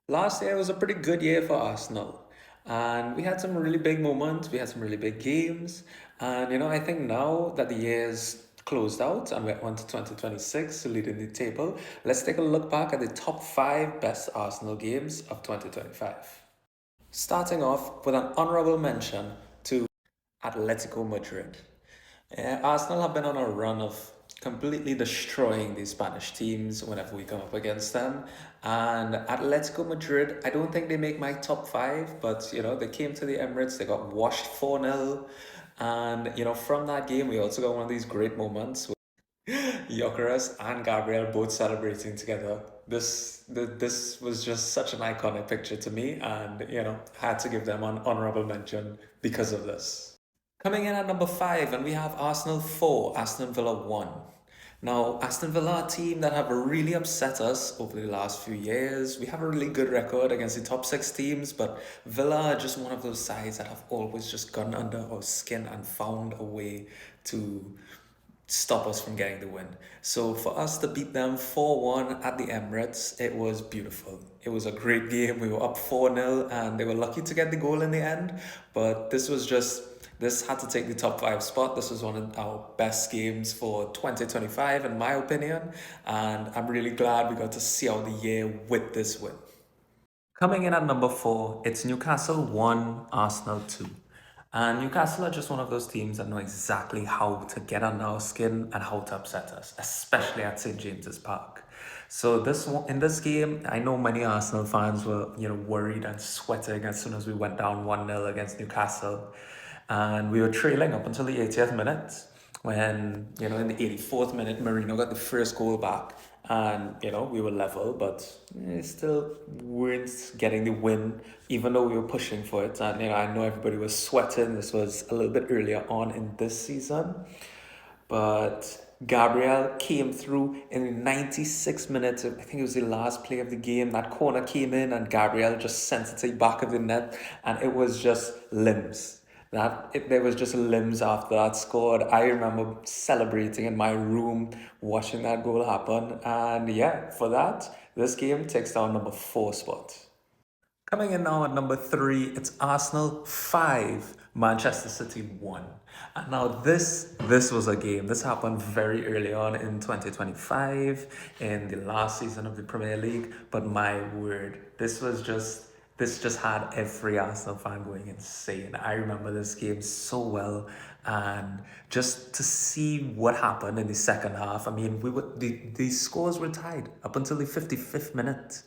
Last year was a pretty good year for Arsenal. And we had some really big moments, we had some really big games. And I think now that the year's closed out and we're on to 2026, leading the table, let's take a look back at the top five best Arsenal games of 2025. Starting off with an honorable mention to Atletico Madrid. Arsenal have been on a run of completely destroying these Spanish teams whenever we come up against them. And Atletico Madrid, I don't think they make my top five, but they came to the Emirates, they got washed 4-0. And from that game, we also got one of these great moments with Gyökeres and Gabriel both celebrating together. This was just such an iconic picture to me, and had to give them an honorable mention because of this. Coming in at number five, and we have Arsenal 4, Aston Villa 1. Now, Aston Villa are a team that have really upset us over the last few years. We have a really good record against the top six teams, but Villa are just one of those sides that have always just gone under our skin and found a way to stop us from getting the win. So for us to beat them 4-1 at the Emirates, it was beautiful. It was a great game. We were up 4-0 and they were lucky to get the goal in the end. But this had to take the top five spot. This was one of our best games for 2025, in my opinion. And I'm really glad we got to see out the year with this win. Coming in at number four, it's Newcastle 1, Arsenal 2. And Newcastle are just one of those teams that know exactly how to get under our skin and how to upset us, especially at St. James's Park. So in this game, I know many Arsenal fans were, worried and sweating as soon as we went down 1-0 against Newcastle. And we were trailing up until the 80th minute when, in the 84th minute, Marino got the first goal back. And, we were level, but still weren't getting the win, even though we were pushing for it. And, I know everybody was sweating. This was a little bit earlier on in this season. But Gabriel came through in the 96 minutes. I think it was the last play of the game. That corner came in, and Gabriel just sent it to the back of the net, and it was just limbs. There was just limbs after that scored. I remember celebrating in my room, watching that goal happen, and yeah, for that, this game takes down number four spot. Coming in now at number three, it's Arsenal 5, Manchester City 1. And now this was a game. This happened very early on in 2025, in the last season of the Premier League. But my word, this just had every Arsenal fan going insane. I remember this game so well, and just to see what happened in the second half. I mean, the scores were tied up until the 55th minute.